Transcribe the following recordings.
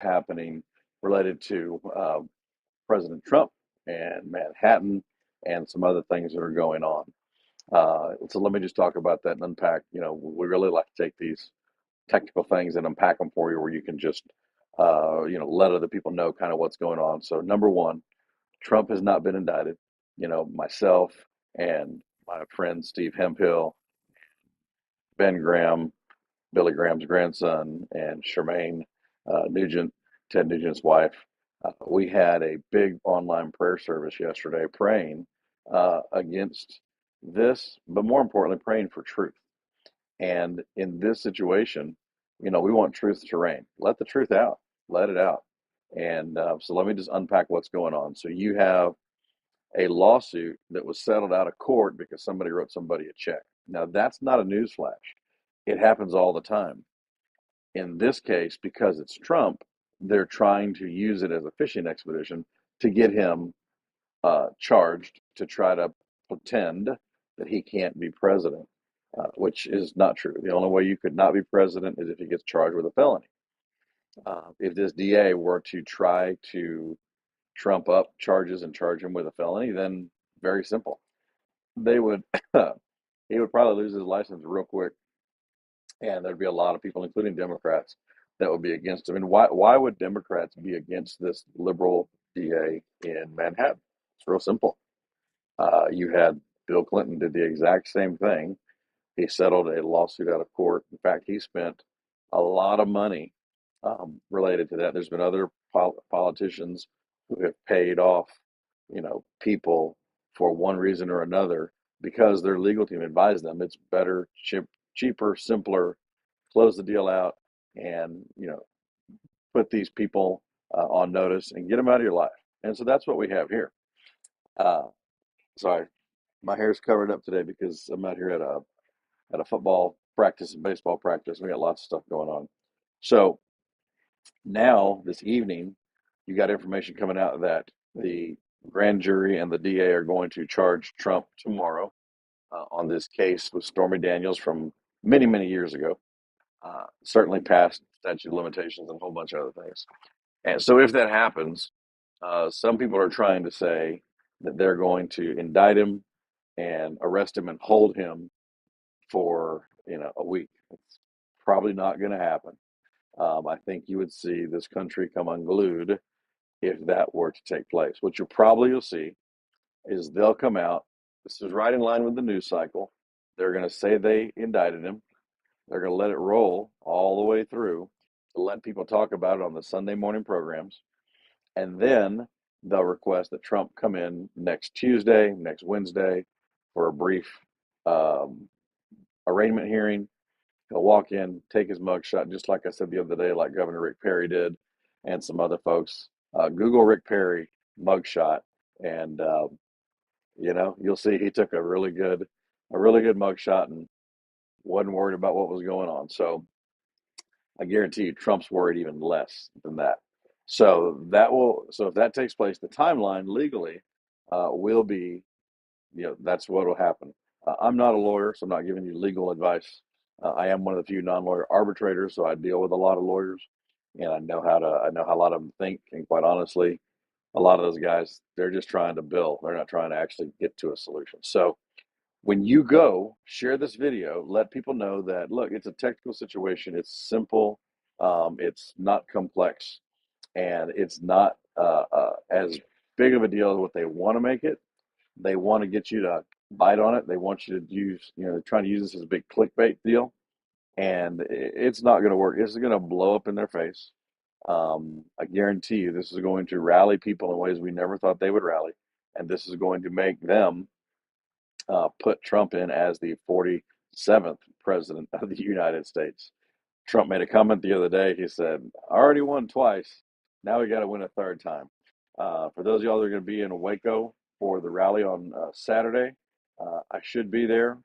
happening related to President Trump and Manhattan and some other things that are going on. So let me just talk about that and unpack. We really like to take these technical things and unpack them for you where you can just, let other people know kind of what's going on. So, number one, Trump has not been indicted. Myself and my friend Steve Hemphill, Ben Graham, Billy Graham's grandson, and Charmaine Nugent, Ted Nugent's wife. We had a big online prayer service yesterday praying against this, but more importantly, praying for truth. And in this situation, we want truth to reign. Let the truth out, let it out. And so let me just unpack what's going on. So you have a lawsuit that was settled out of court because somebody wrote somebody a check. Now, that's not a newsflash. It happens all the time. In this case, because it's Trump, they're trying to use it as a fishing expedition to get him charged to try to pretend that he can't be president, which is not true. The only way you could not be president is if he gets charged with a felony. If this DA were to try to trump up charges and charge him with a felony, then very simple. They would he would probably lose his license real quick, and there'd be a lot of people, including Democrats, that would be against him. And why would Democrats be against this liberal DA in Manhattan? It's real simple. You had Bill Clinton did the exact same thing. He settled a lawsuit out of court. In fact, he spent a lot of money related to that. There's been other politicians who have paid off, people for one reason or another because their legal team advised them it's better, cheaper, simpler, close the deal out, and put these people on notice and get them out of your life. And so that's what we have here. Uh, Sorry, my hair's covered up today because I'm out here at a football practice and baseball practice. We got lots of stuff going on. So now this evening, you got information coming out that the grand jury and the DA are going to charge Trump tomorrow on this case with Stormy Daniels from many, many years ago. Certainly past statute of limitations and a whole bunch of other things. And so if that happens, some people are trying to say that they're going to indict him and arrest him and hold him for a week. It's probably not going to happen. I think you would see this country come unglued if that were to take place. What you'll see is they'll come out. This is right in line with the news cycle. They're going to say they indicted him. They're going to let it roll all the way through to let people talk about it on the Sunday morning programs. And then they'll request that Trump come in next Tuesday, next Wednesday for a brief um, arraignment hearing. He'll walk in, take his mugshot, just like I said the other day, like Governor Rick Perry did, and some other folks. Google Rick Perry mugshot, and you'll see he took a really good mugshot, and wasn't worried about what was going on. So I guarantee you, Trump's worried even less than that. So if that takes place, the timeline legally will be, that's what will happen. I'm not a lawyer, so I'm not giving you legal advice. I am one of the few non-lawyer arbitrators, so I deal with a lot of lawyers, and I know how a lot of them think. And quite honestly, a lot of those guys, they're just trying to bill. They're not trying to actually get to a solution. So when you go share this video, let people know that look, it's a technical situation. It's simple. It's not complex, and it's not as big of a deal as what they want to make it. They want to get you to bite on it. They want you to use, they're trying to use this as a big clickbait deal, and it's not going to work. This is going to blow up in their face. I guarantee you, this is going to rally people in ways we never thought they would rally, and this is going to make them put Trump in as the 47th president of the United States. Trump made a comment the other day. He said, I already won twice. Now we got to win a third time. For those of y'all that are going to be in Waco for the rally on Saturday, I should be there.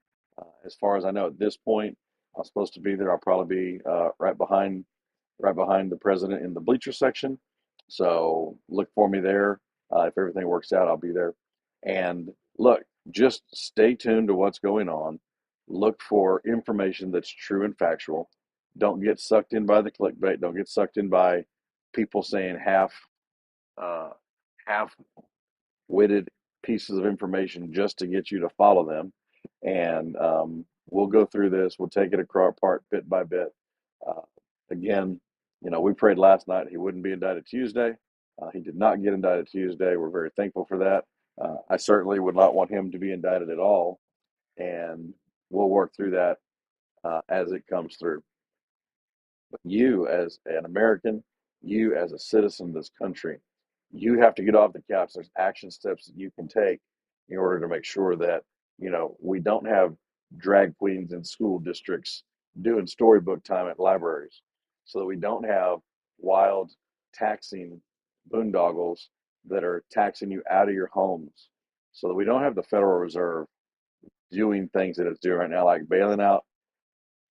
As far as I know at this point, I'm supposed to be there. I'll probably be right behind the president in the bleacher section. So look for me there. If everything works out, I'll be there. And look, just stay tuned to what's going on. Look for information that's true and factual. Don't get sucked in by the clickbait. Don't get sucked in by people saying uh, half-witted pieces of information just to get you to follow them. And we'll go through this. We'll take it apart bit by bit. Uh, Again, we prayed last night he wouldn't be indicted Tuesday. He did not get indicted Tuesday. We're very thankful for that. I certainly would not want him to be indicted at all, and we'll work through that as it comes through. But you, as an American, you, as a citizen of this country, you have to get off the couch. There's action steps that you can take in order to make sure that, we don't have drag queens in school districts doing storybook time at libraries, so that we don't have wild taxing boondoggles that are taxing you out of your homes, so that we don't have the Federal Reserve doing things that it's doing right now, like bailing out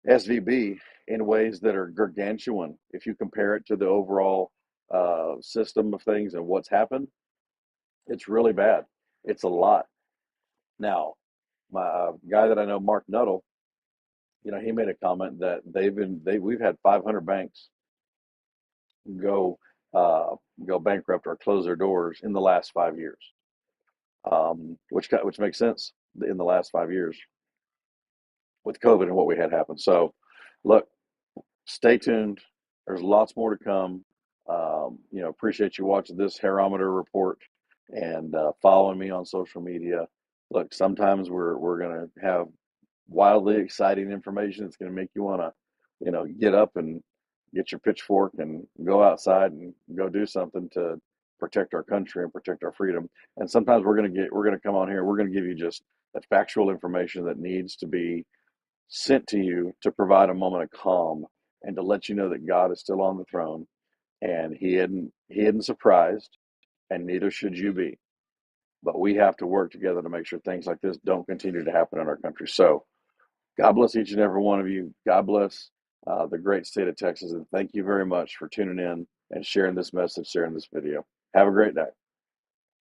SVB in ways that are gargantuan. If you compare it to the overall system of things and what's happened, it's really bad. It's a lot. Now, my guy that I know, Mark Nuttall, he made a comment that we've had 500 banks go uh, go bankrupt or close their doors in the last 5 years, which makes sense in the last 5 years with COVID and what we had happen. So, look, stay tuned. There's lots more to come. Appreciate you watching this HairOmeter report and following me on social media. Look, sometimes we're gonna have wildly exciting information. It's gonna make you want to, get up and get your pitchfork and go outside and go do something to protect our country and protect our freedom. And sometimes we're gonna come on here. We're gonna give you just that factual information that needs to be sent to you to provide a moment of calm and to let you know that God is still on the throne, and he isn't surprised, and neither should you be. But we have to work together to make sure things like this don't continue to happen in our country. So God bless each and every one of you. God bless the great state of Texas, and thank you very much for tuning in and sharing this message, sharing this video. Have a great day.